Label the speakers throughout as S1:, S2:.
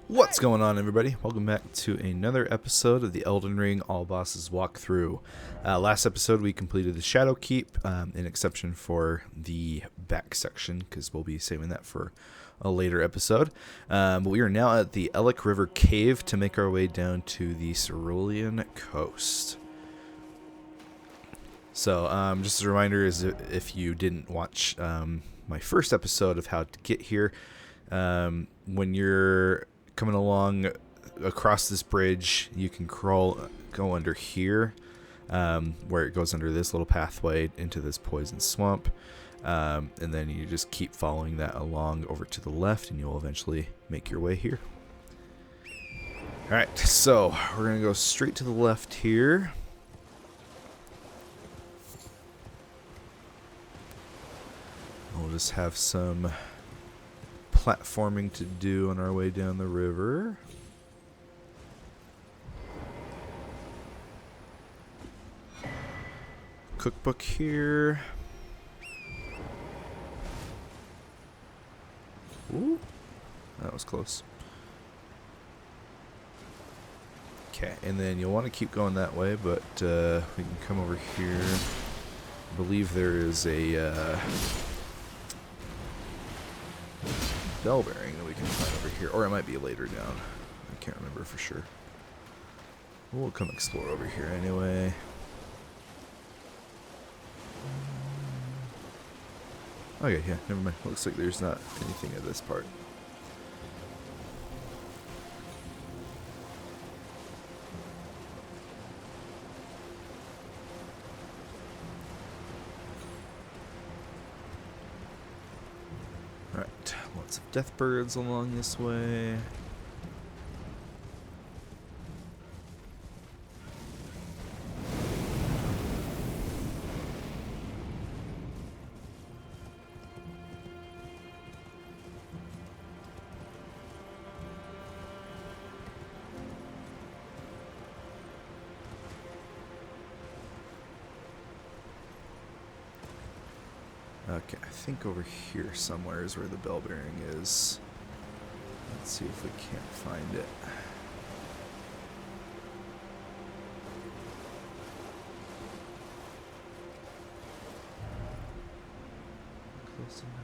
S1: What's going on, everybody? Welcome back to another episode of the Elden Ring All Bosses Walkthrough. Last episode we completed the Shadow Keep, an exception for the back section, because we'll be saving that for a later episode. But we are now at the Elec River Cave to make our way down to the Cerulean Coast. So, just as a reminder, is if you didn't watch my first episode of how to get here, when you're coming along across this bridge, you can go under here, where it goes under this little pathway into this poison swamp, and then you just keep following that along over to the left, and you'll eventually make your way here. Alright, so we're going to go straight to the left here. We'll just have some platforming to do on our way down the river. Cookbook here. Ooh, that was close. Okay, and then you'll want to keep going that way, but we can come over here. I believe there is a bell bearing that we can find over here, or it might be later down. I can't remember for sure. We'll come explore over here anyway. Okay, yeah, never mind. Looks like there's not anything at this part. Alright, lots of death birds along this way. Okay, I think over here somewhere is where the bell bearing is. Let's see if we can't find it. Close enough.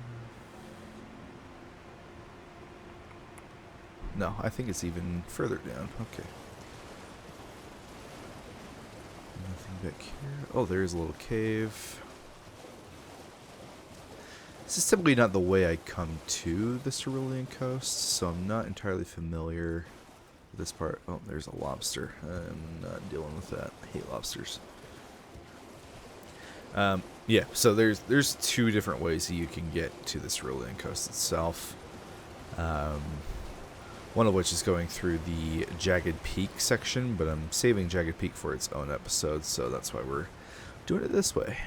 S1: No, I think it's even further down. Okay. Nothing back here. Oh, there is a little cave. This is typically not the way I come to the Cerulean Coast, so I'm not entirely familiar with this part. Oh, there's a lobster. I'm not dealing with that. I hate lobsters. Yeah, so there's two different ways that you can get to the Cerulean Coast itself. One of which is going through the Jagged Peak section, but I'm saving Jagged Peak for its own episode, so that's why we're doing it this way.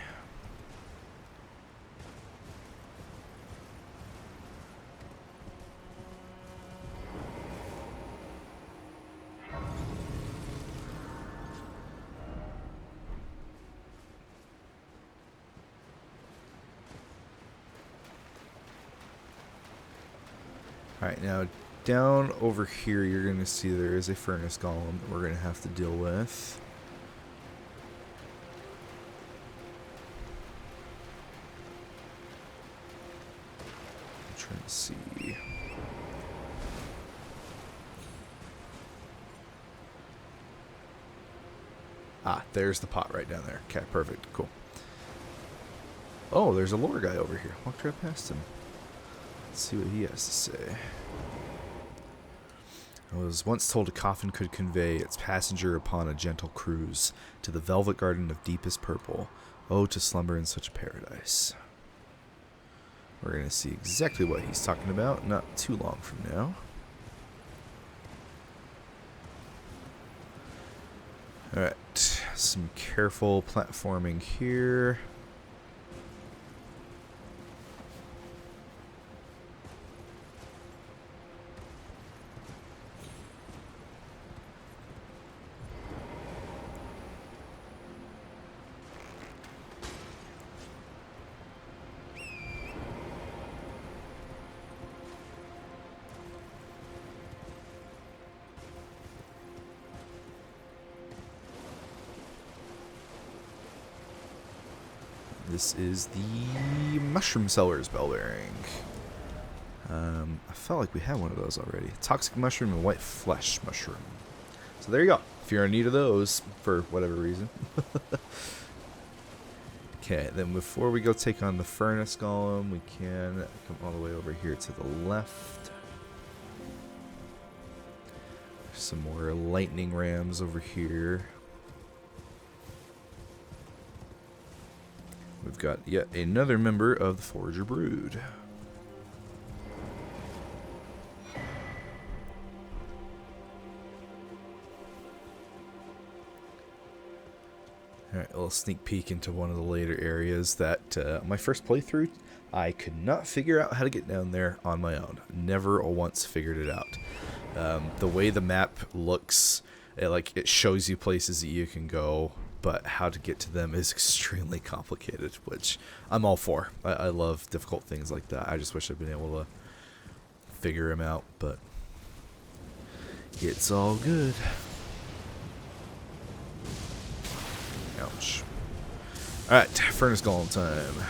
S1: Alright, now down over here you're going to see there is a furnace golem that we're going to have to deal with. I'm trying to see. Ah, there's the pot right down there. Okay, perfect. Cool. Oh, there's a lore guy over here. Walked right past him. Let's see what he has to say. I was once told a coffin could convey its passenger upon a gentle cruise to the velvet garden of deepest purple. Oh, to slumber in such a paradise. We're going to see exactly what he's talking about not too long from now. Alright, some careful platforming here. This is the Mushroom Seller's Bell Bearing. I felt like we had one of those already. Toxic Mushroom and White Flesh Mushroom. So there you go. If you're in need of those, for whatever reason. Okay, then before we go take on the Furnace Golem, we can come all the way over here to the left. There's some more lightning rams over here. We've got yet another member of the Forager Brood. Alright, a little sneak peek into one of the later areas that my first playthrough, I could not figure out how to get down there on my own. Never once figured it out. The way the map looks, it shows you places that you can go, but how to get to them is extremely complicated, which I'm all for. I love difficult things like that. I just wish I'd been able to figure them out, but it's all good. Ouch. Alright, Furnace Golem time.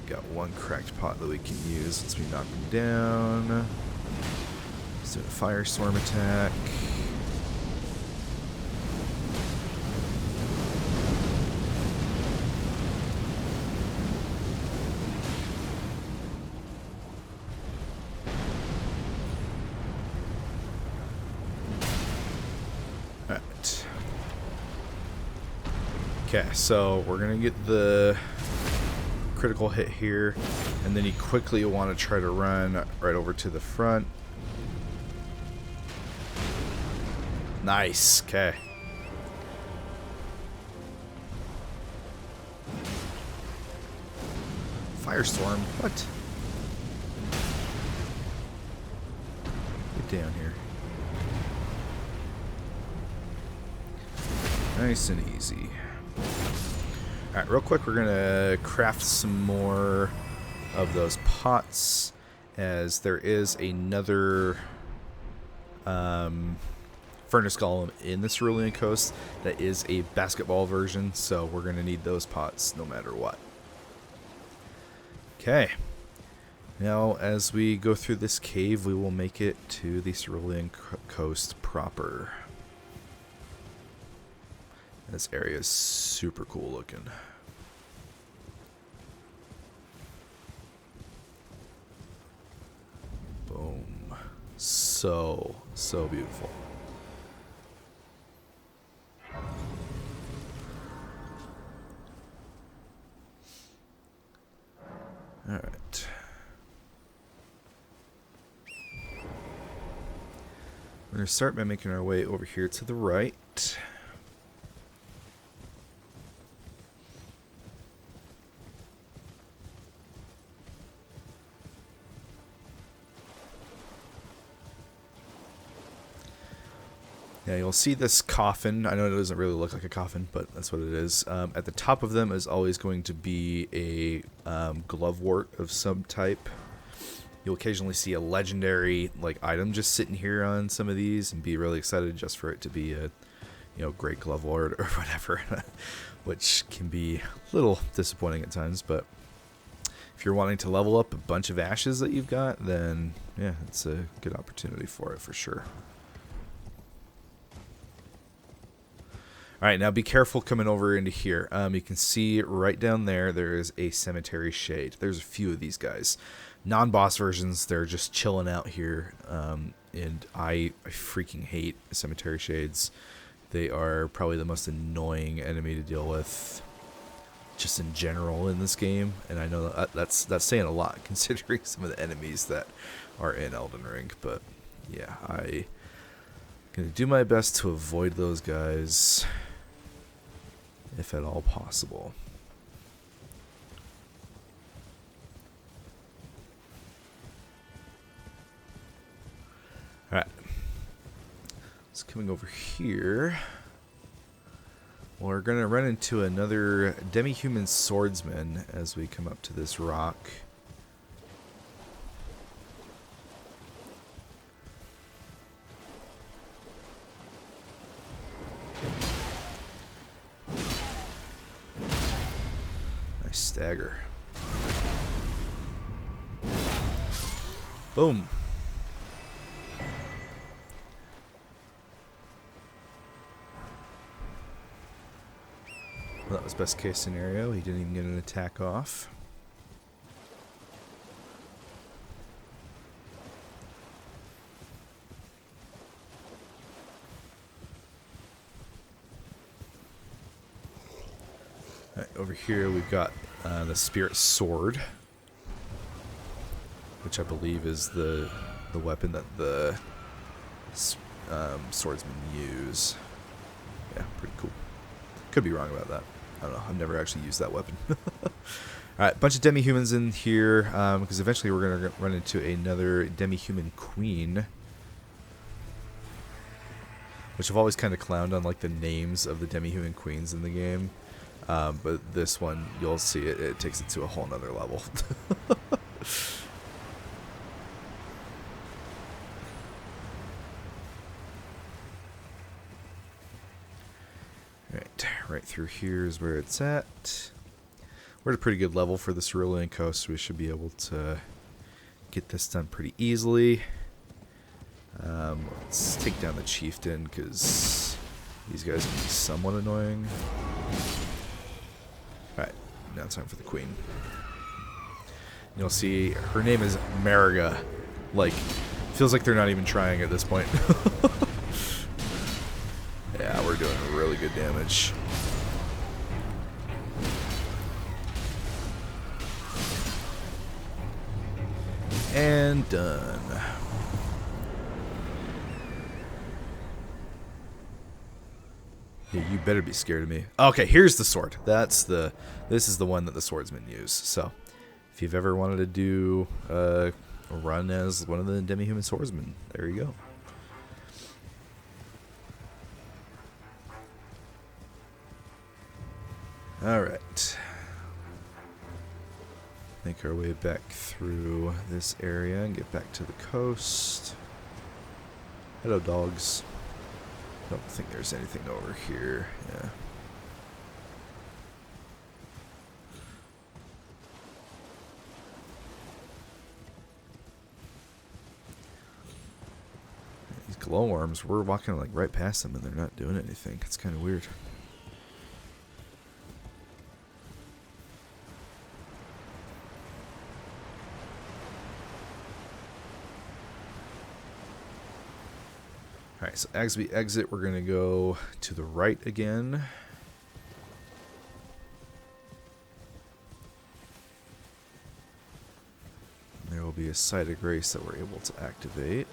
S1: Got one cracked pot that we can use once we knock him down. Let's do a Firestorm attack. Okay, so we're going to get the critical hit here, and then you quickly want to try to run right over to the front. Nice, okay. Firestorm, what? Get down here. Nice and easy. Alright, real quick, we're going to craft some more of those pots, as there is another Furnace Golem in the Cerulean Coast that is a basketball version, so we're going to need those pots no matter what. Okay. Now, as we go through this cave, we will make it to the Cerulean Coast proper. This area is super cool looking. Boom. So beautiful. All right. We're going to start by making our way over here to the right. Yeah, you'll see this coffin. I know it doesn't really look like a coffin, but that's what it is. At the top of them is always going to be a glovewort of some type. You'll occasionally see a legendary item just sitting here on some of these, and be really excited just for it to be a great glovewort or whatever, which can be a little disappointing at times. But if you're wanting to level up a bunch of ashes that you've got, then yeah, it's a good opportunity for it for sure. Alright, now be careful coming over into here. You can see right down there, there is a cemetery shade. There's a few of these guys. Non-boss versions, they're just chilling out here. And I freaking hate cemetery shades. They are probably the most annoying enemy to deal with just in general in this game. And I know that's saying a lot considering some of the enemies that are in Elden Ring. But yeah, I'm going to do my best to avoid those guys, if at all possible. Alright. So coming over here, we're going to run into another Demi-Human swordsman as we come up to this rock. dagger. Boom. Well, that was best case scenario. He didn't even get an attack off. All right, over here we've got the Spirit Sword, which I believe is the weapon that the swordsmen use. Yeah, pretty cool. Could be wrong about that. I don't know. I've never actually used that weapon. Alright, bunch of demi-humans in here, because eventually we're going to run into another demi-human queen. Which I've always kind of clowned on, like, the names of the demi-human queens in the game. But this one, you'll see it takes it to a whole nother level. Right through here is where it's at. We're at a pretty good level for the Cerulean Coast, so we should be able to get this done pretty easily. Let's take down the chieftain, because these guys can be somewhat annoying. Alright, now it's time for the queen. You'll see her name is Marigga. Like, feels like they're not even trying at this point. Yeah, we're doing really good damage. And done. Yeah, you better be scared of me. Okay, here's the sword. This is the one that the swordsmen use. So, if you've ever wanted to do a run as one of the demi-human swordsmen, there you go. Alright. Make our way back through this area and get back to the coast. Hello, dogs. Don't think there's anything over here. Yeah. These glowworms, we're walking like right past them and they're not doing anything. It's kind of weird. Alright, so as we exit, we're going to go to the right again. There will be a site of grace that we're able to activate.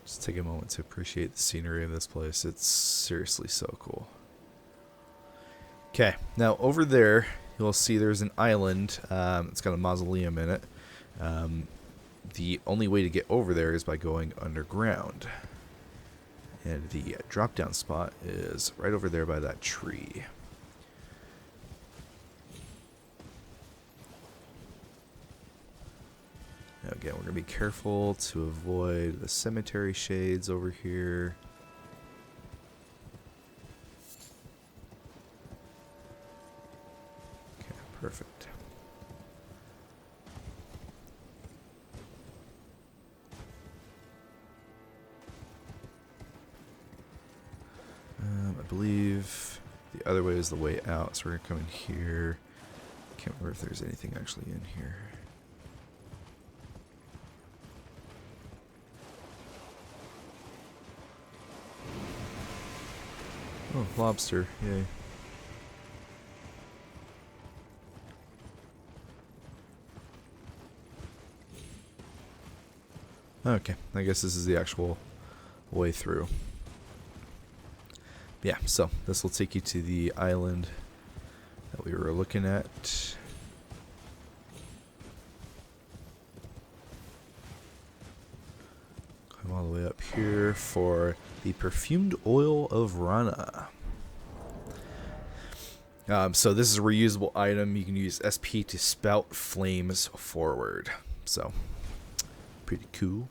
S1: Just take a moment to appreciate the scenery of this place. It's seriously so cool. Okay, now over there, you'll see there's an island. It's got a mausoleum in it. The only way to get over there is by going underground. And the drop-down spot is right over there by that tree. Now again, we're going to be careful to avoid the cemetery shades over here. Okay, perfect. I believe the other way is the way out, so we're going to come in here. Can't remember if there's anything actually in here. Oh, lobster, yay. Okay, I guess this is the actual way through. Yeah, so this will take you to the island that we were looking at. up here for the perfumed oil of Ranah. So this is a reusable item. You can use SP to spout flames forward. So, pretty cool.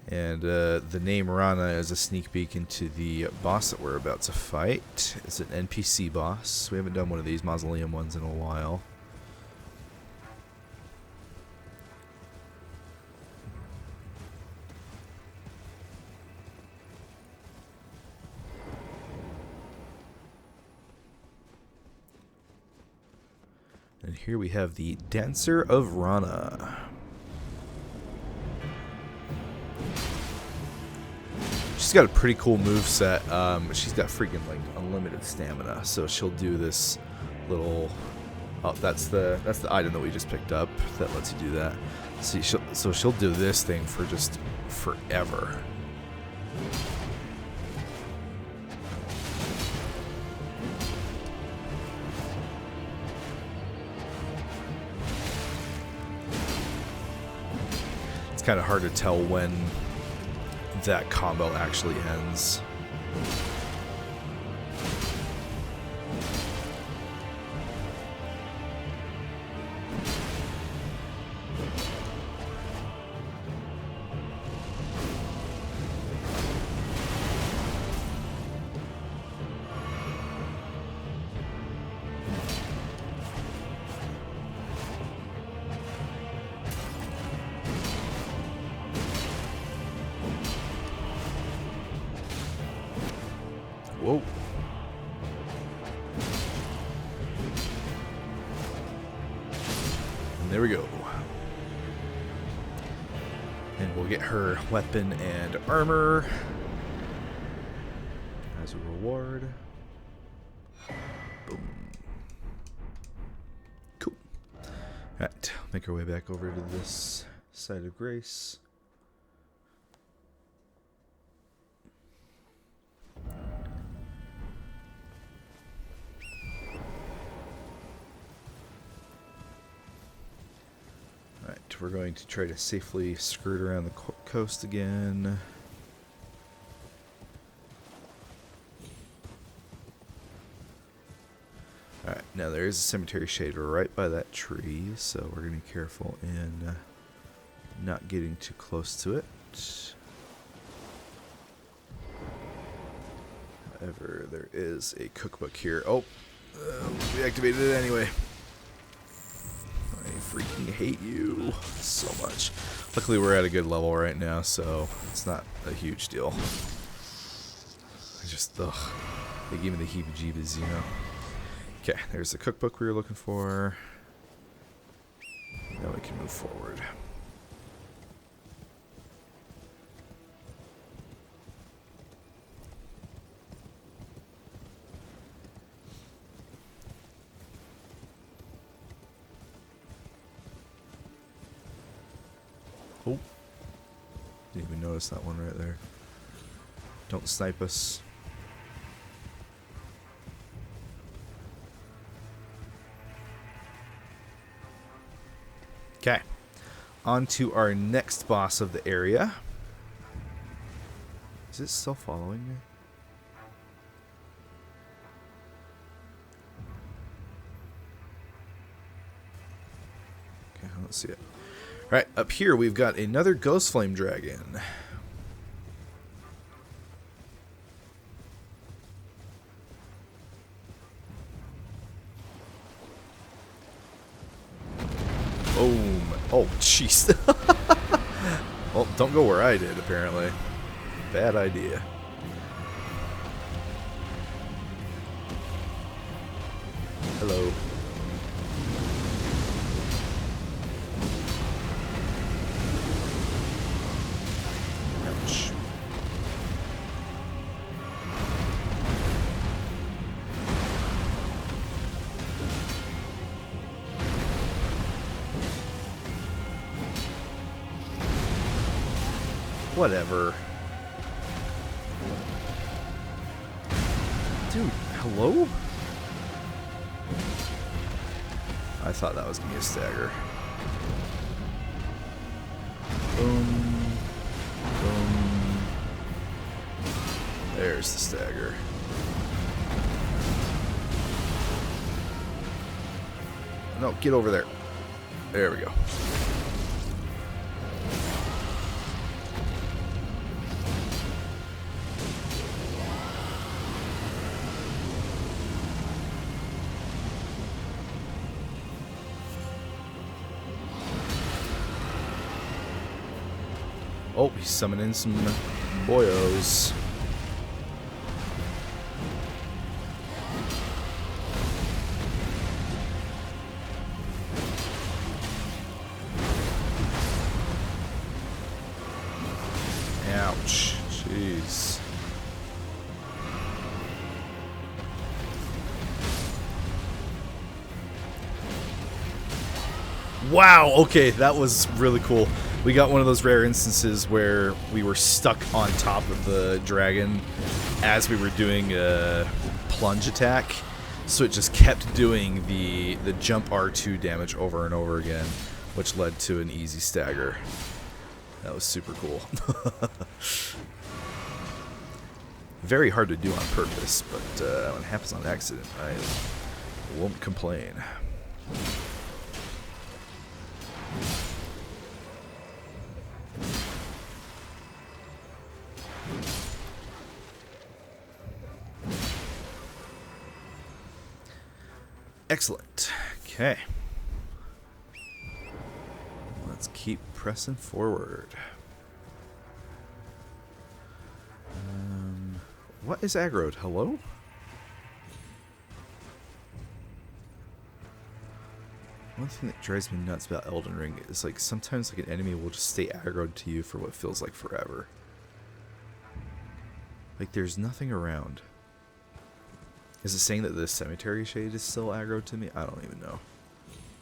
S1: And the name Ranah is a sneak peek into the boss that we're about to fight. It's an NPC boss. We haven't done one of these mausoleum ones in a while. And here we have the Dancer of Ranah. She's got a pretty cool moveset. She's got freaking like unlimited stamina, so she'll do this little. Oh, that's the item that we just picked up that lets you do that. See, so she'll do this thing for just forever. It's kind of hard to tell when that combo actually ends. Whoa. And there we go. And we'll get her weapon and armor as a reward. Boom. Cool. Alright, make our way back over to this side of grace. We're going to try to safely skirt around the coast again. Alright, now there is a cemetery shade right by that tree, so we're going to be careful in not getting too close to it. However, there is a cookbook here. Oh, we activated it anyway. I freaking hate you so much. Luckily, we're at a good level right now, so it's not a huge deal. I just, ugh, they gave me the heebie-jeebies, you know. Okay, there's the cookbook we were looking for. Now we can move forward. Oh, didn't even notice that one right there. Don't snipe us. Okay, on to our next boss of the area. Is it still following me? Okay, let's see it. Right, up here we've got another Ghostflame dragon. Boom. Oh, jeez. Well, don't go where I did, apparently. Bad idea. Hello. Whatever. Dude, hello? I thought that was going to be a stagger. Boom. There's the stagger. No, get over there. There we go. Oh, he's summoning some boyos. Ouch. Jeez. Wow, okay, that was really cool. We got one of those rare instances where we were stuck on top of the dragon as we were doing a plunge attack. So it just kept doing the jump R2 damage over and over again, which led to an easy stagger. That was super cool. Very hard to do on purpose, but when it happens on accident, I won't complain. Excellent. Okay. Let's keep pressing forward. What is aggroed? Hello? One thing that drives me nuts about Elden Ring is like sometimes like an enemy will just stay aggroed to you for what feels like forever. Like there's nothing around. Is it saying that the cemetery shade is still aggroed to me? I don't even know.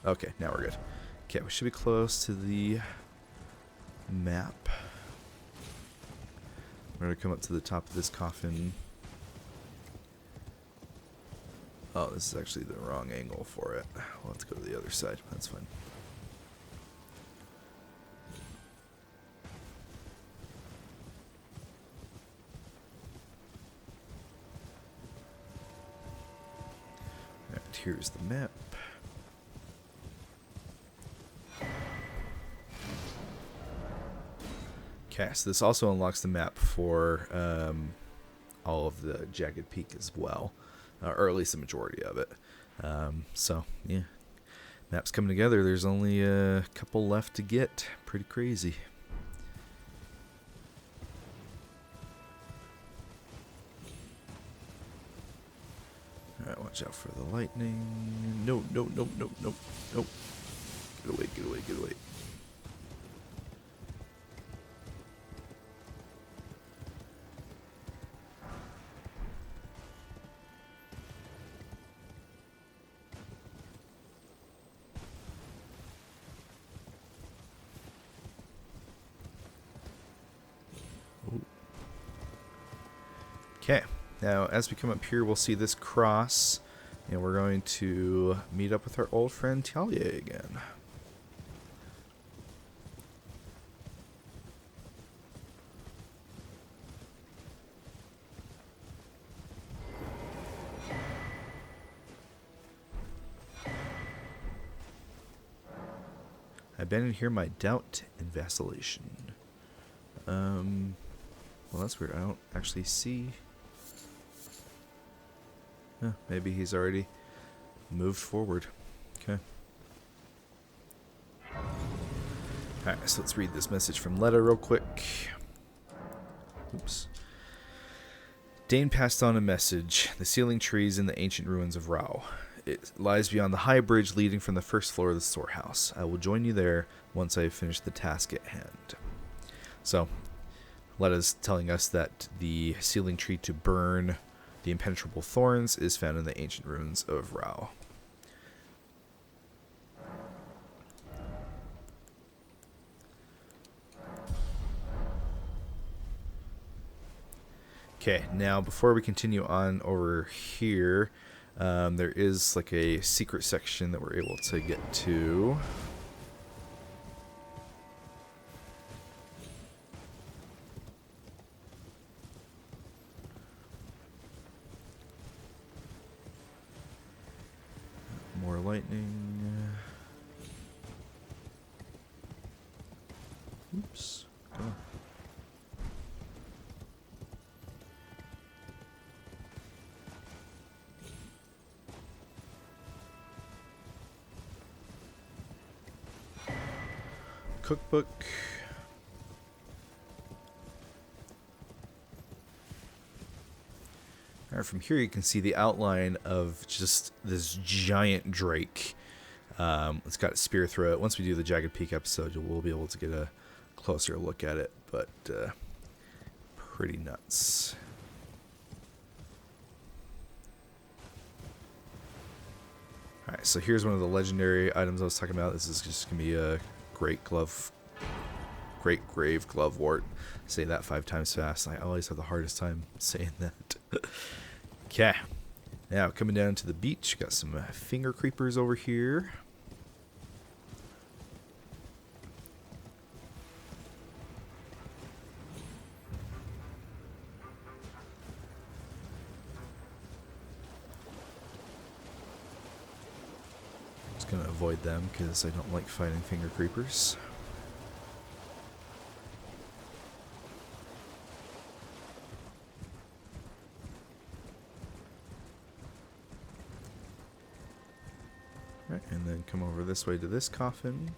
S1: Okay, now we're good. Okay, we should be close to the map. We're gonna come up to the top of this coffin. Oh, this is actually the wrong angle for it. We'll have to go to the other side. That's fine. Alright, here's the map. Okay, so this also unlocks the map for all of the Jagged Peak as well, or at least the majority of it. So, yeah, map's coming together. There's only a couple left to get. Pretty crazy. Alright, watch out for the lightning. No, no, no, no, no, no. Get away, get away, get away. Okay, now as we come up here, we'll see this cross, and we're going to meet up with our old friend Talia again. I've been in here my doubt and vacillation. Well, that's weird. I don't actually see. Maybe he's already moved forward. Okay. Alright, so let's read this message from Letta real quick. Oops. Dane passed on a message. The ceiling trees in the ancient ruins of Rao. It lies beyond the high bridge leading from the first floor of the storehouse. I will join you there once I have finished the task at hand. So, Letta's telling us that the ceiling tree to burn the impenetrable thorns is found in the ancient ruins of Rao. Okay, now before we continue on over here, there is like a secret section that we're able to get to. lightning. Oops. Come on. Cookbook. Alright, from here you can see the outline of just this giant drake. It's got a spear through it. Once we do the Jagged Peak episode, we'll be able to get a closer look at it, but pretty nuts. Alright, so here's one of the legendary items I was talking about. This is just going to be a Great Grave Glovewort. Say that 5 times fast. I always have the hardest time saying that. Okay. Now, coming down to the beach, got some finger creepers over here. Just gonna avoid them because I don't like fighting finger creepers. And then come over this way to this coffin.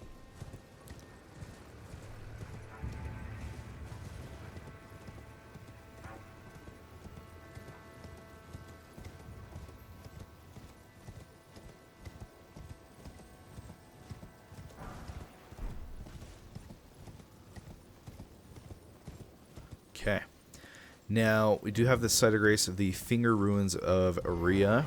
S1: Okay. Now, we do have the site of grace of the Finger Ruins of Aria.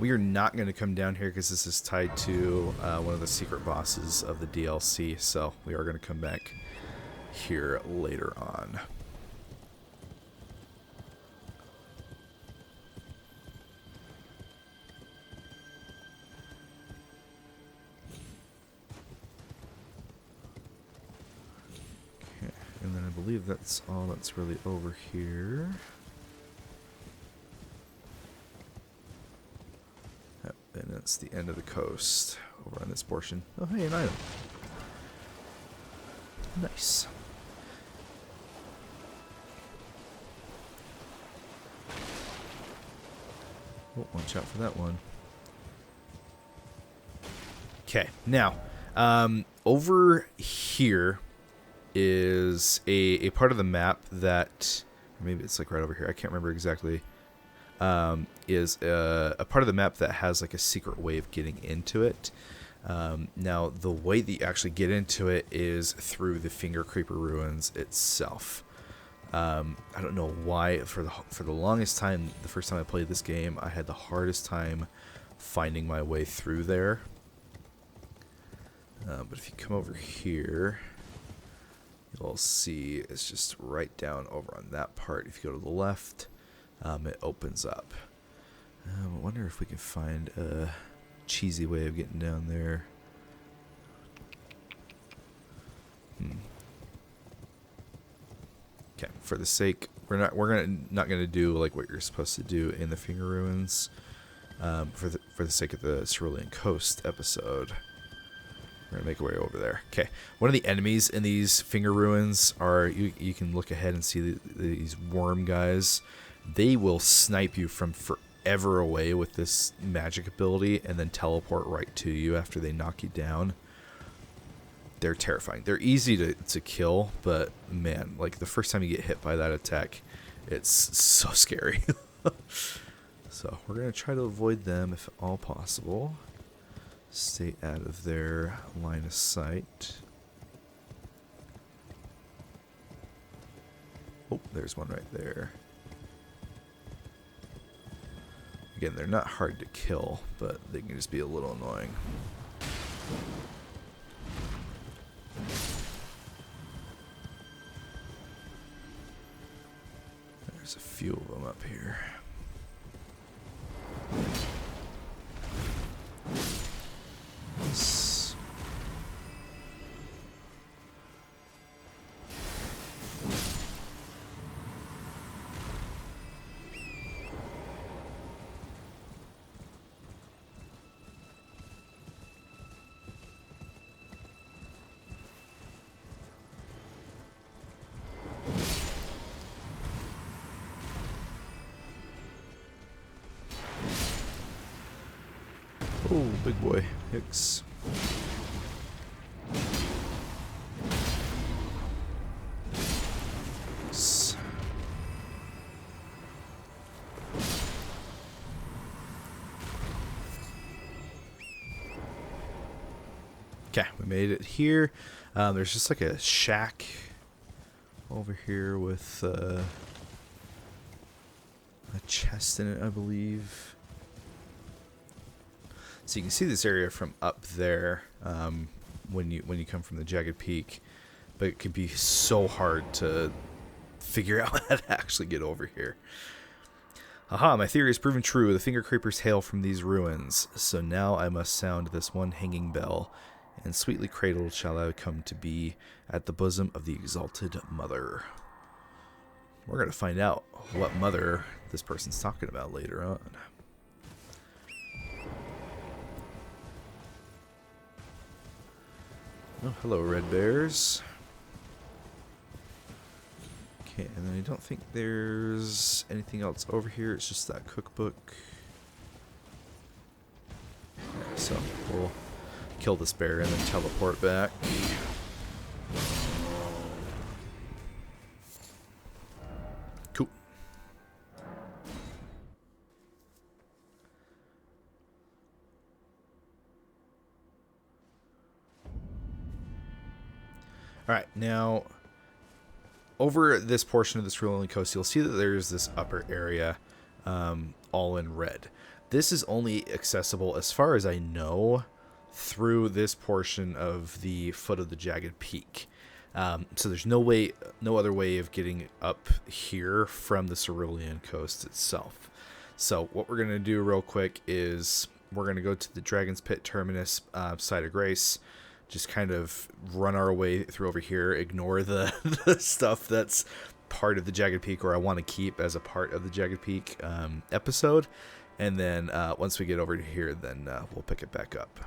S1: We are not going to come down here because this is tied to one of the secret bosses of the DLC, so we are going to come back here later on. Okay, and then I believe that's all that's really over here. And that's the end of the coast over on this portion. Oh, hey, an item. Nice. Oh, watch out for that one. Okay, now, over here is a part of the map that, or maybe it's like right over here, I can't remember exactly. Is a part of the map that has like a secret way of getting into it. Now, the way that you actually get into it is through the Finger Creeper Ruins itself. I don't know why. For the longest time, the first time I played this game, I had the hardest time finding my way through there. But if you come over here, you'll see it's just right down over on that part. If you go to the left, it opens up. I wonder if we can find a cheesy way of getting down there. Okay, for the sake, we're not gonna do like what you're supposed to do in the Finger Ruins. For the sake of the Cerulean Coast episode, we're gonna make our way over there. Okay, one of the enemies in these Finger Ruins are you can look ahead and see these worm guys. They will snipe you from forever away with this magic ability and then teleport right to you after they knock you down. They're terrifying. They're easy to kill, but man, like the first time you get hit by that attack, it's so scary. So we're going to try to avoid them if at all possible. Stay out of their line of sight. Oh, there's one right there. Again, they're not hard to kill, but they can just be a little annoying. There's a few of them up here. Yes. Oh, big boy. Hicks. Okay, we made it here. There's just like a shack over here with a chest in it, I believe. So you can see this area from up there when you come from the jagged peak, but it could be so hard to figure out how to actually get over here. Aha, my theory is proven true. The finger creepers hail from these ruins. So now I must sound this one hanging bell, and sweetly cradled shall I come to be at the bosom of the exalted mother. We're going to find out what mother this person's talking about later on. Oh, hello, red bears. Okay, and then I don't think there's anything else over here. It's just that cookbook. Yeah, so we'll kill this bear and then teleport back. Cool. Alright, now over this portion of the Cerulean Coast, you'll see that there's this upper area all in red. This is only accessible, as far as I know, through this portion of the foot of the jagged peak. So there's no other way of getting up here from the Cerulean Coast itself. So what we're going to do real quick is we're going to go to the Dragon's Pit Terminus site of Grace, just kind of run our way through over here, ignore the stuff that's part of the Jagged Peak, or I want to keep as a part of the Jagged Peak episode, and then once we get over to here, then we'll pick it back up.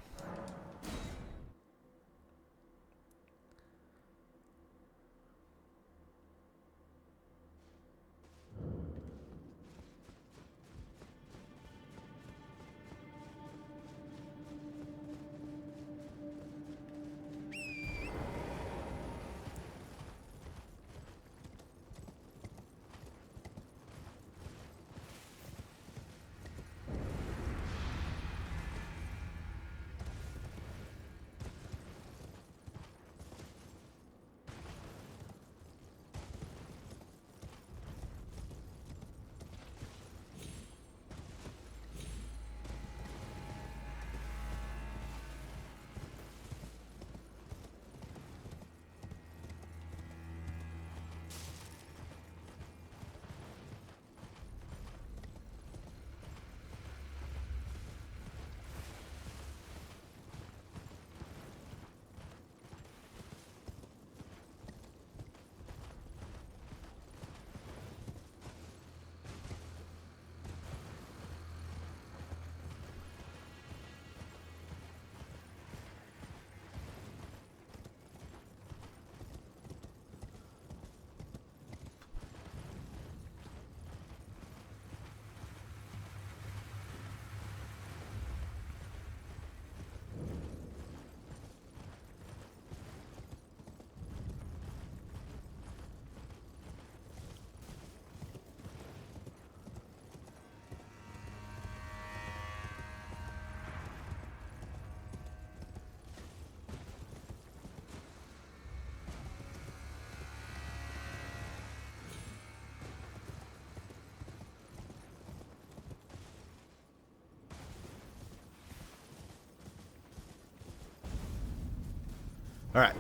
S1: Alright,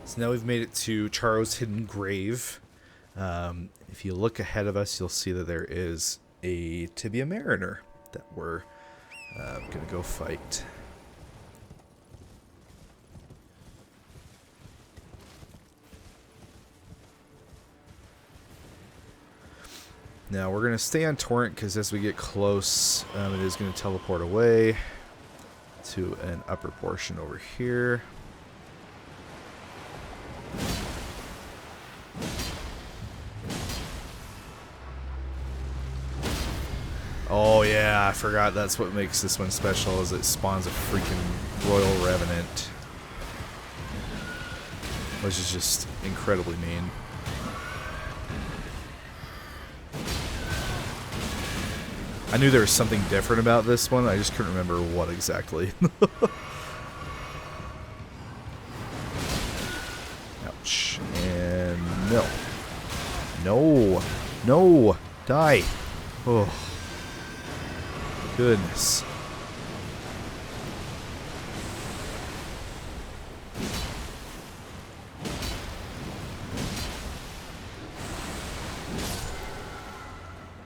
S1: so now we've made it to Charo's hidden grave. If you look ahead of us, you'll see that there is a Tibia Mariner that we're going to go fight. Now we're going to stay on Torrent because as we get close, it is going to teleport away to an upper portion over here. Oh yeah, I forgot that's what makes this one special, is it spawns a freaking Royal Revenant. Which is just incredibly mean. I knew there was something different about this one, I just couldn't remember what exactly. Ouch. And no. No! No! Die! Oh. Goodness.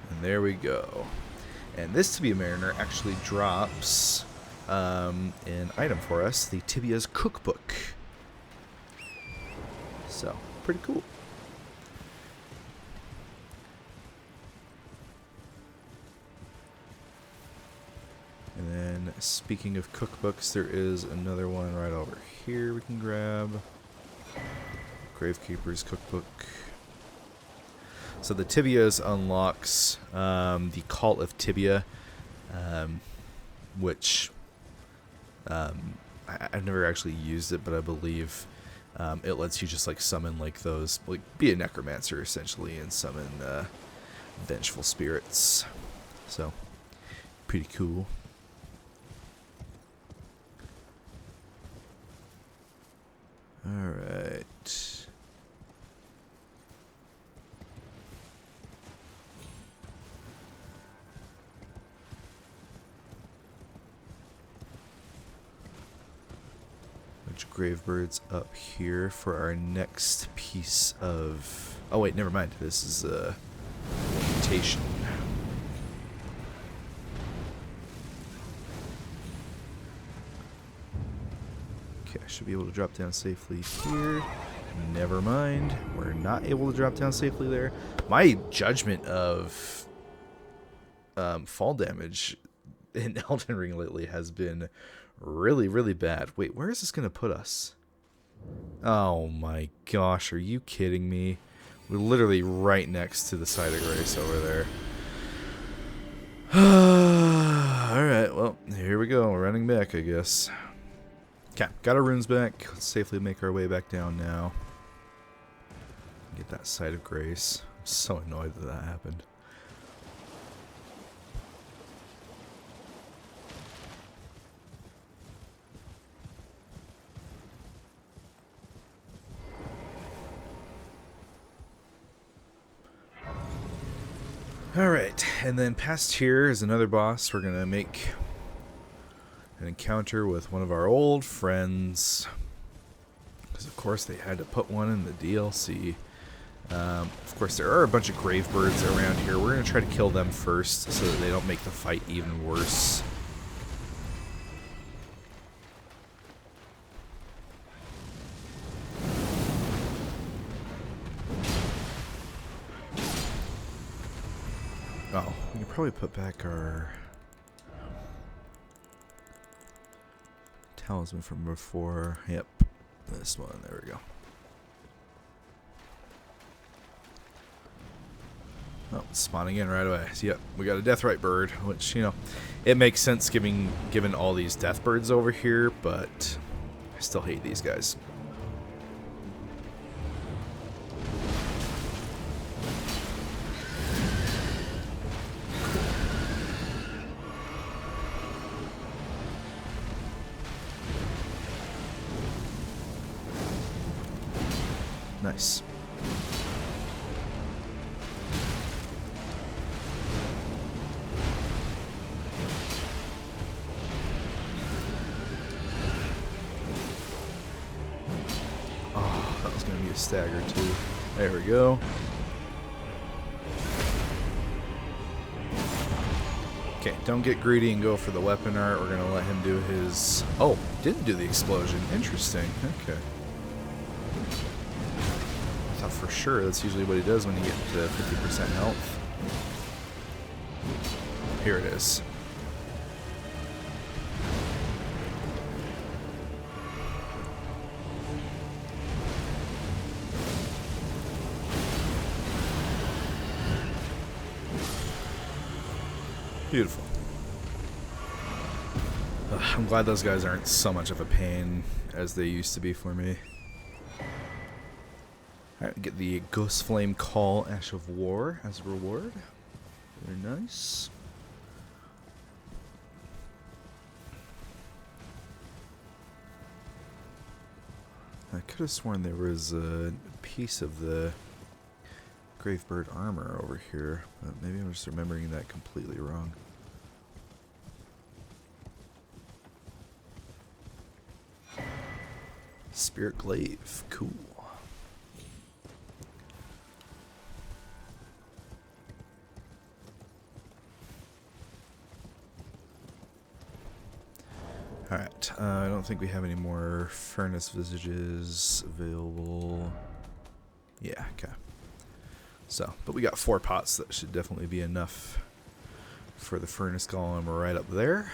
S1: And there we go. And this Tibia Mariner actually drops an item for us, the Tibia's Cookbook. So, pretty cool. And then, speaking of cookbooks, there is another one right over here we can grab. Gravekeeper's Cookbook. So the Tibias unlocks the Cult of Tibia, which I've never actually used it, but I believe it lets you just like summon like those, like be a necromancer essentially, and summon vengeful spirits. So pretty cool. All right. Gravebirds up here for our next piece of... Oh wait, never mind. This is a mutation. Okay, I should be able to drop down safely here. Never mind. We're not able to drop down safely there. My judgment of fall damage in Elden Ring lately has been really bad. Wait, where is this gonna put us? Oh my gosh, are you kidding me? We're literally right next to the site of grace over there. Alright, well, here we go. We're running back, I guess. Okay, got our runes back. Let's safely make our way back down now. Get that site of grace. I'm so annoyed that that happened. Alright, and then past here is another boss. We're going to make an encounter with one of our old friends. Because of course they had to put one in the DLC. Of course there are a bunch of Gravebirds around here. We're going to try to kill them first so that they don't make the fight even worse. Oh, we can probably put back our talisman from before. Yep, this one. There we go. Oh, it's spawning in right away. So, yep, we got a Deathrite bird, which, you know, it makes sense given all these death birds over here, but I still hate these guys. Nice. Oh, that was going to be a stagger too. There we go. Okay, don't get greedy and go for the weapon art. We're going to let him do his... Oh, didn't do the explosion. Interesting. Okay. For sure, that's usually what he does when you get to 50% health. Here it is. Beautiful. I'm glad those guys aren't so much of a pain as they used to be for me. Alright, get the Ghostflame Call Ash of War as a reward. Very nice. I could have sworn there was a piece of the Gravebird armor over here, but maybe I'm just remembering that completely wrong. Spirit Glaive, cool. Alright, I don't think we have any more furnace visages available. Yeah, okay. So, but we got 4 pots, that should definitely be enough for the furnace golem right up there.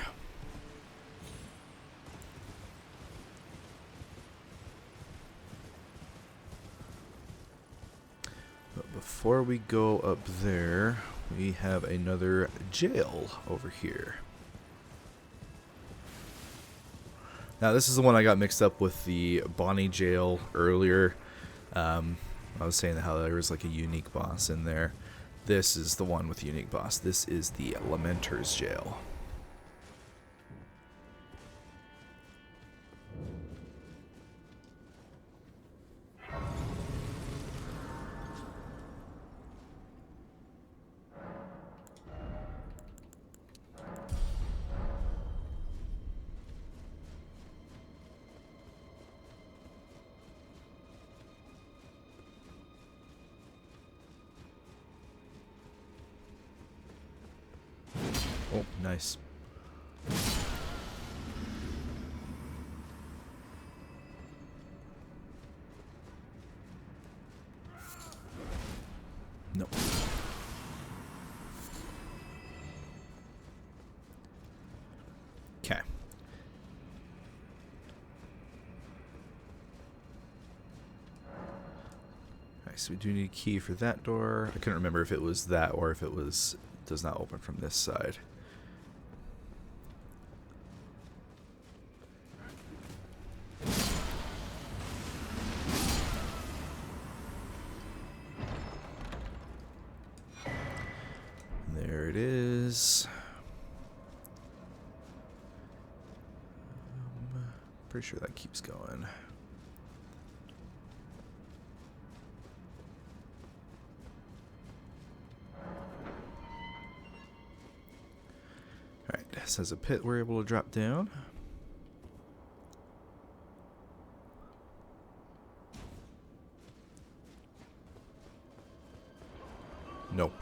S1: But before we go up there, we have another jail over here. Now, this is the one I got mixed up with the Bonnie jail earlier. I was saying how there was like a unique boss in there. This is the one with the unique boss. This is the Lamenter's jail. Oh, nice. Nope. Okay. Alright, so we do need a key for that door. I couldn't remember if it was that or if it was does not open from this side. There it is. Pretty sure that keeps going. Alright, this has a pit we're able to drop down. No.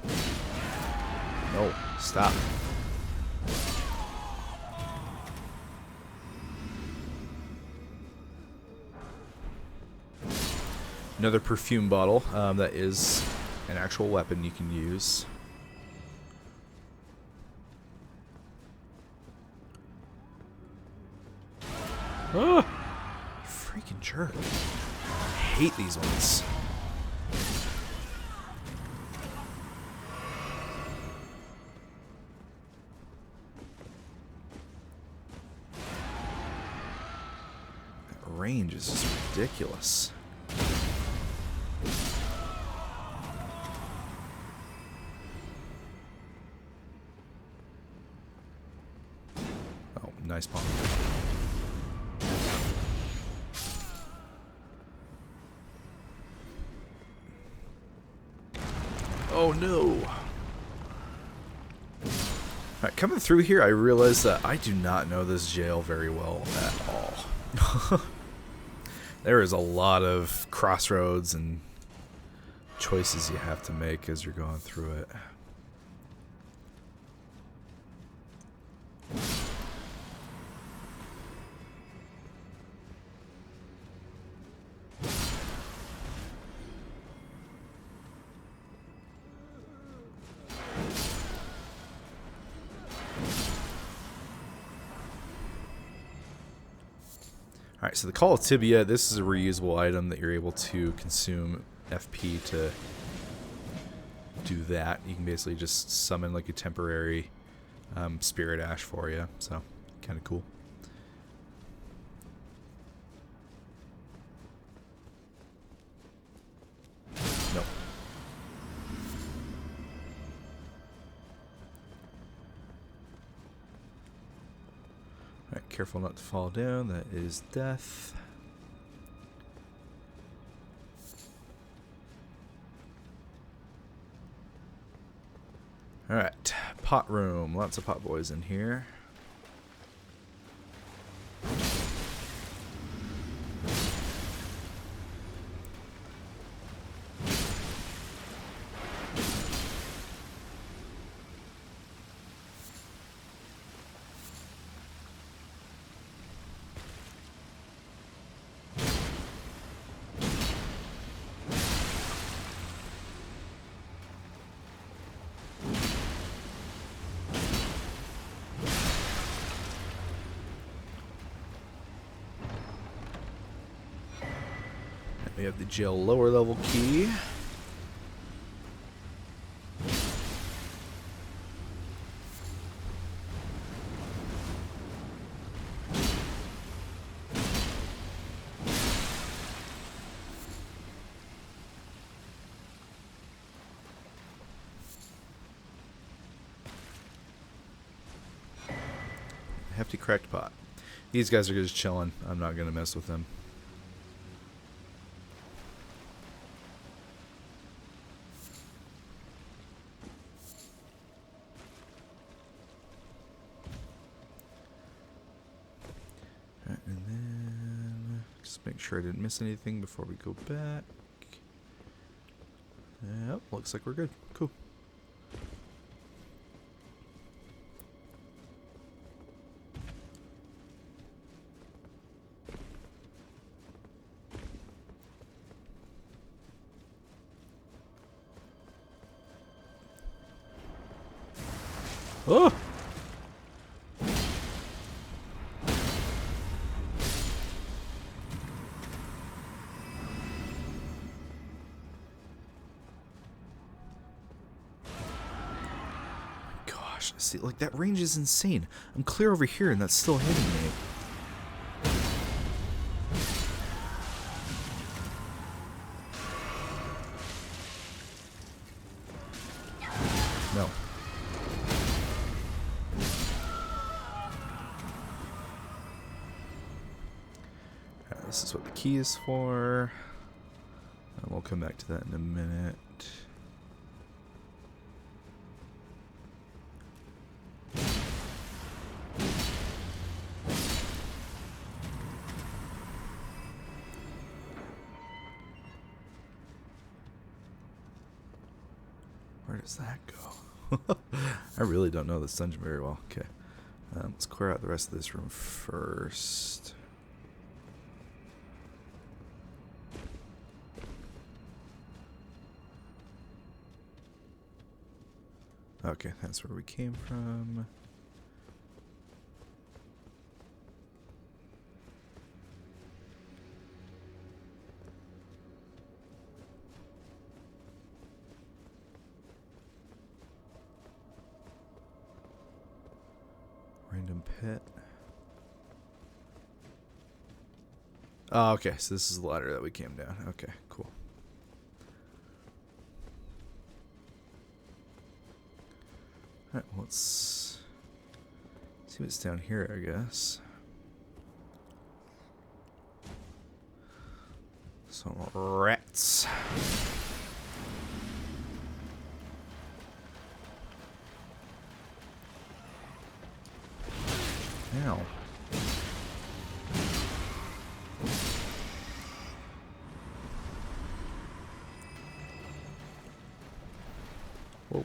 S1: No, stop. Another perfume bottle that is an actual weapon you can use. Oh, freaking jerk. I hate these ones. That range is just ridiculous. Oh, nice bomb. Oh no! Alright, coming through here, I realized that I do not know this jail very well at all. There is a lot of crossroads and choices you have to make as you're going through it. Alright, so the Call of Tibia, this is a reusable item that you're able to consume FP to do that. You can basically just summon like a temporary spirit ash for you. So kind of cool. Nope. Alright, careful not to fall down. That is death. Alright, pot room. Lots of pot boys in here. We have the jail lower level key. Hefty cracked pot. These guys are just chilling. I'm not going to mess with them. And then just make sure I didn't miss anything before we go back. Yep, looks like we're good. Cool. Oh! Gosh, see, like that range is insane. I'm clear over here and that's still hitting me. No. Alright, this is what the key is for. And we'll come back to that in a minute. Where does that go? I really don't know this dungeon very well. Okay. Let's clear out the rest of this room first. Okay, that's where we came from. Random pit. Oh, okay, so this is the ladder that we came down. Okay, cool. Alright, well, let's see what's down here, I guess. Some rats. Ow. Whoa.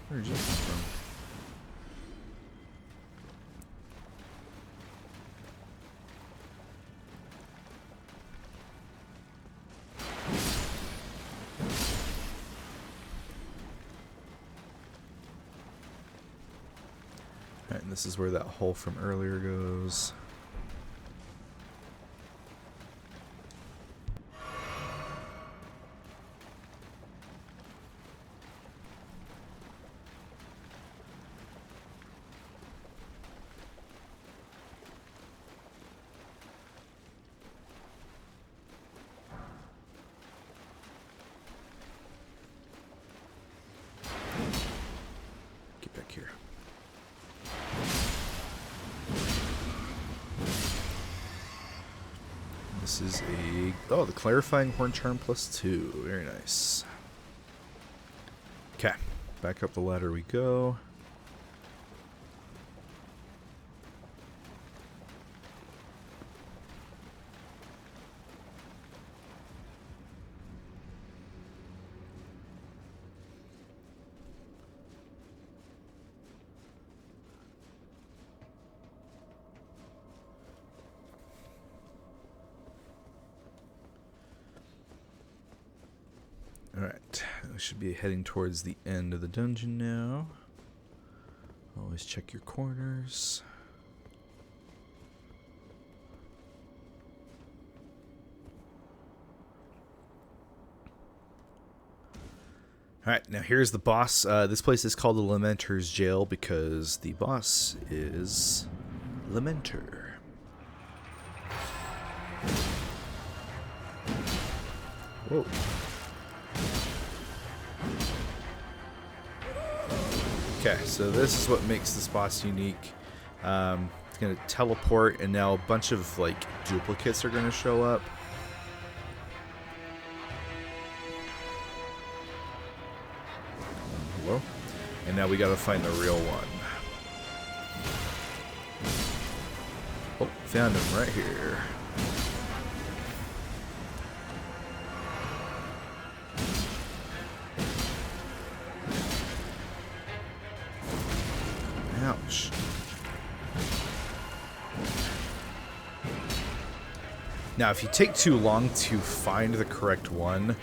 S1: Where did you come from? Alright, and this is where that hole from earlier goes. This is a... Oh, the Clarifying Horn Charm +2. Very nice. Okay. Back up the ladder we go. Alright, we should be heading towards the end of the dungeon now. Always check your corners. Alright, now here's the boss. This place is called the Lamenter's Jail because the boss is Lamenter. Whoa. Okay, so this is what makes this boss unique. It's going to teleport, and now a bunch of like duplicates are going to show up. Hello? And now we got to find the real one. Oh, found him right here. Ouch. Now, if you take too long to find the correct one,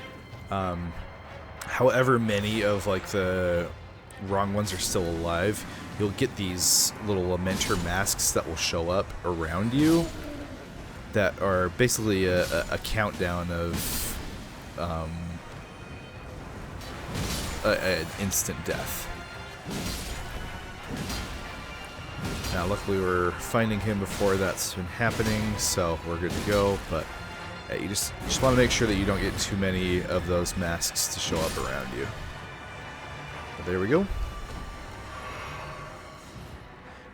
S1: however many of like the wrong ones are still alive, you'll get these little Lamenter masks that will show up around you that are basically a countdown of an instant death. Now, luckily, we're finding him before that's been happening, so we're good to go. But you just want to make sure that you don't get too many of those masks to show up around you. But there we go.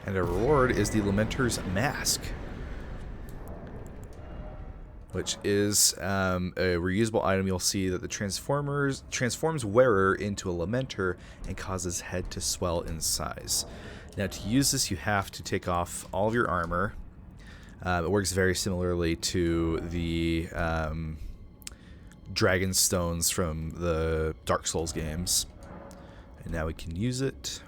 S1: And our reward is the Lamenter's Mask, which is a reusable item. You'll see that the transforms wearer into a Lamenter and causes head to swell in size. Now, to use this, you have to take off all of your armor. It works very similarly to the Dragon Stones from the Dark Souls games. And now we can use it.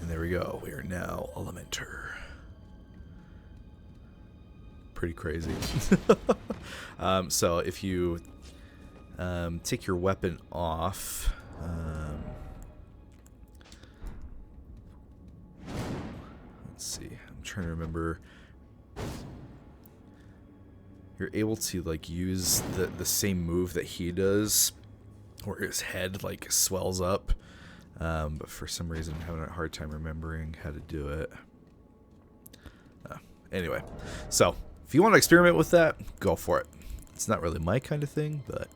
S1: And there we go. We are now a Lamenter. Pretty crazy. So if you take your weapon off, let's see, I'm trying to remember, you're able to like use the same move that he does where his head like swells up, but for some reason I'm having a hard time remembering how to do it. Anyway, so if you want to experiment with that, go for it. It's not really my kind of thing, but...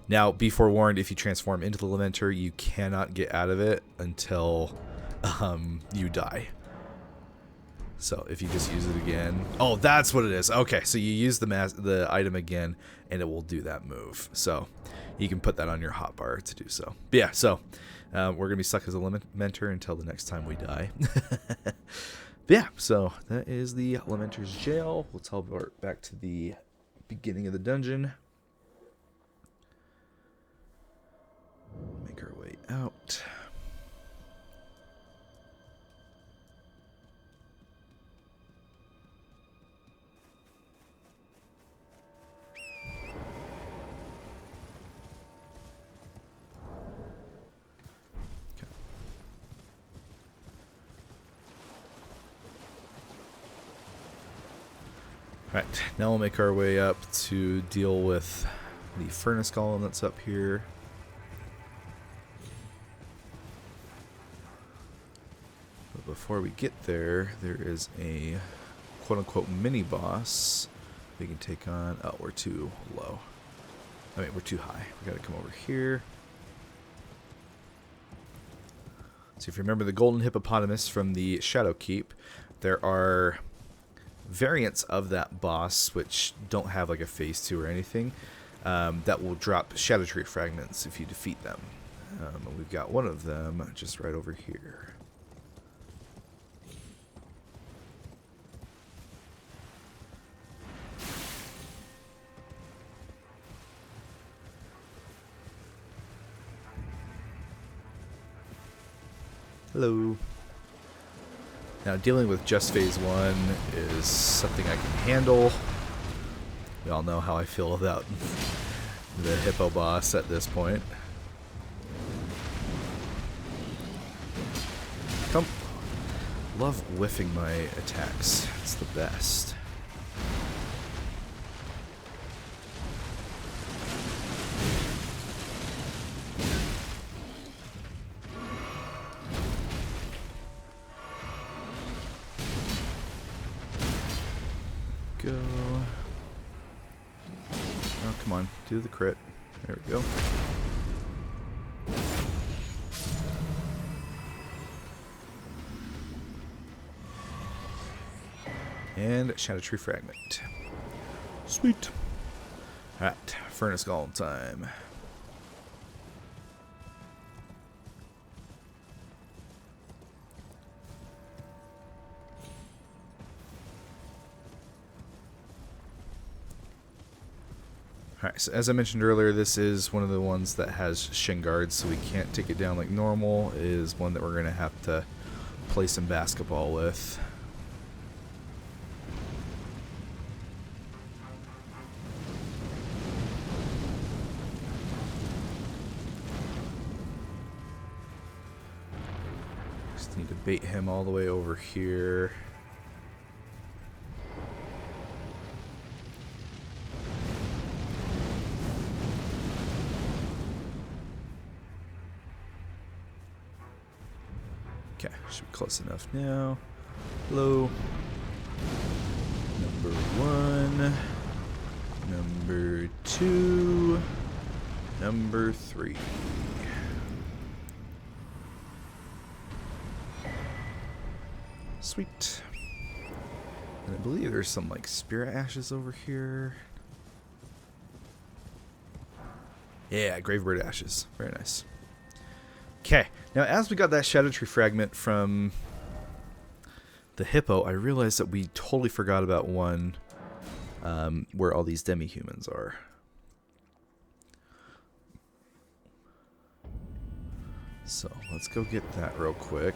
S1: now, be forewarned, if you transform into the Lamenter, you cannot get out of it until you die. So, if you just use it again... Oh, that's what it is. Okay, so you use the item again, and it will do that move. So, you can put that on your hotbar to do so. But yeah, so, we're going to be stuck as a Lamenter until the next time we die. Yeah, so that is the Lamenter's Jail. We'll teleport back to the beginning of the dungeon. Make our way out. Right, now we'll make our way up to deal with the furnace golem that's up here. But before we get there, there is a quote-unquote mini-boss we can take on. Oh, we're too low. I mean, we're too high. We gotta come over here. So if you remember the golden hippopotamus from the Shadow Keep, there are variants of that boss which don't have like a phase 2 or anything that will drop Shadow Tree fragments if you defeat them. And we've got one of them just right over here. Hello. Now, dealing with just phase 1 is something I can handle. We all know how I feel about the hippo boss at this point. Come. Love whiffing my attacks. It's the best. Go. Oh, come on. Do the crit. There we go. And Shadow Tree Fragment. Sweet. Alright, Furnace Golem time. Alright, so as I mentioned earlier, this is one of the ones that has shin guards, so we can't take it down like normal. It is one that we're going to have to play some basketball with. Just need to bait him all the way over here. Okay, should be close enough now. Hello. Number 1. Number 2. Number 3. Sweet. And I believe there's some like spirit ashes over here. Yeah, Gravebird ashes. Very nice. Okay, now as we got that Shadow Tree fragment from the hippo, I realized that we totally forgot about one where all these Demi-Humans are. So let's go get that real quick.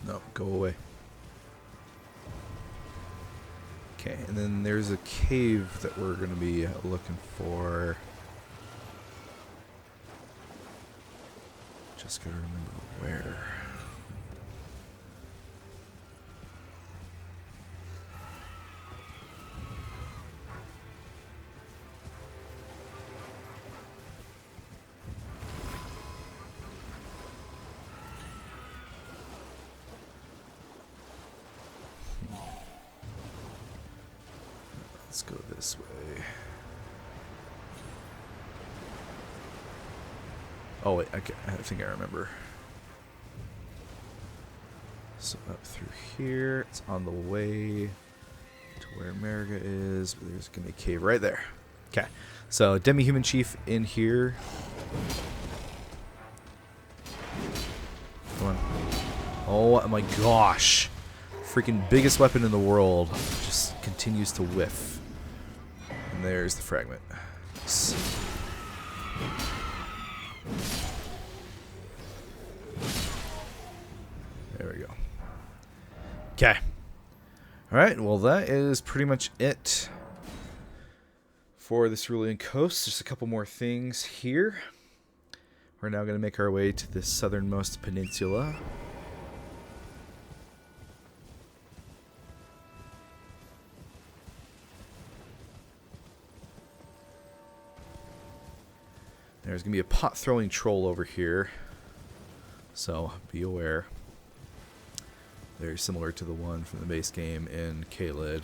S1: No, go away. Okay, and then there's a cave that we're going to be looking for. Just gotta remember where. Let's go this way. Oh wait, I think I remember. So up through here, it's on the way to where Marigga is, but there's gonna be a cave right there. Okay, so Demi-Human Chief in here. Come on. Oh my gosh. Freaking biggest weapon in the world just continues to whiff. And there's the fragment. Nice. There we go. Okay. Alright, well that is pretty much it for the Cerulean Coast. Just a couple more things here. we're now going to make our way to the southernmost peninsula. There's going to be a pot-throwing troll over here, so be aware. Very similar to the one from the base game in Caelid.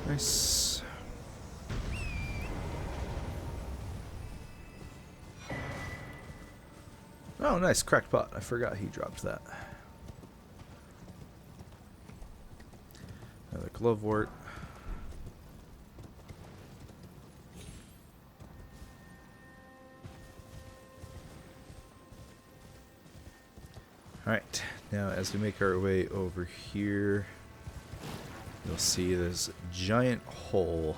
S1: Nice. Oh, nice. Cracked pot. I forgot he dropped that. Another glovewort. Alright, now as we make our way over here, you'll see this giant hole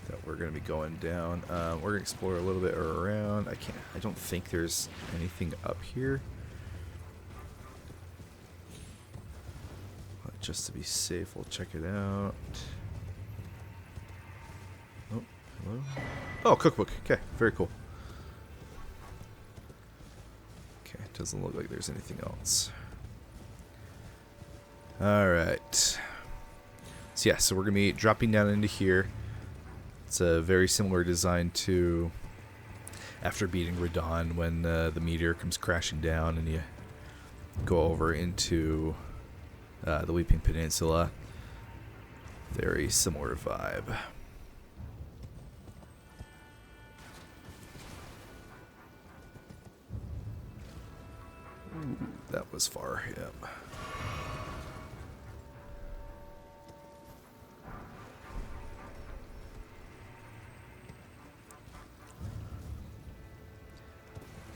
S1: that we're going to be going down. We're going to explore a little bit around. I don't think there's anything up here. But just to be safe, we'll check it out. Oh, hello? Oh, cookbook. Okay, very cool. Okay, doesn't look like there's anything else. Alright. So yeah, so we're going to be dropping down into here. It's a very similar design to after beating Radon when the meteor comes crashing down and you go over into the Weeping Peninsula. Very similar vibe. Ooh, that was far, yep.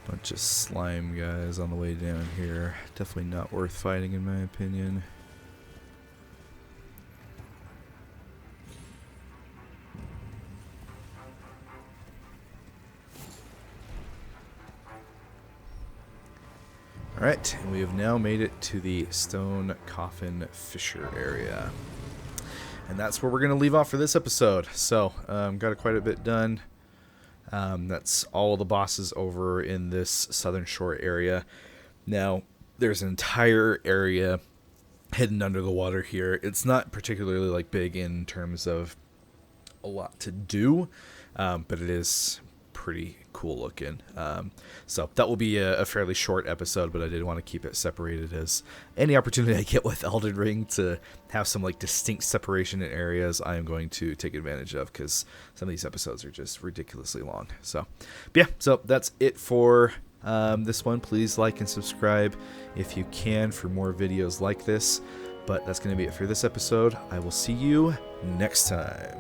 S1: Bunch of slime guys on the way down here. Definitely not worth fighting in my opinion. Alright, and we have now made it to the Stone Coffin Fissure area. And that's where we're going to leave off for this episode. So, got quite a bit done. That's all the bosses over in this Southern Shore area. Now, there's an entire area hidden under the water here. It's not particularly like big in terms of a lot to do, but it is pretty cool looking. So that will be a fairly short episode, but I did want to keep it separated as any opportunity I get with Elden Ring to have some like distinct separation in areas I am going to take advantage of, because some of these episodes are just ridiculously long. So but yeah, so that's it for this one. Please like and subscribe if you can for more videos like this, but that's going to be it for this episode. I will see you next time.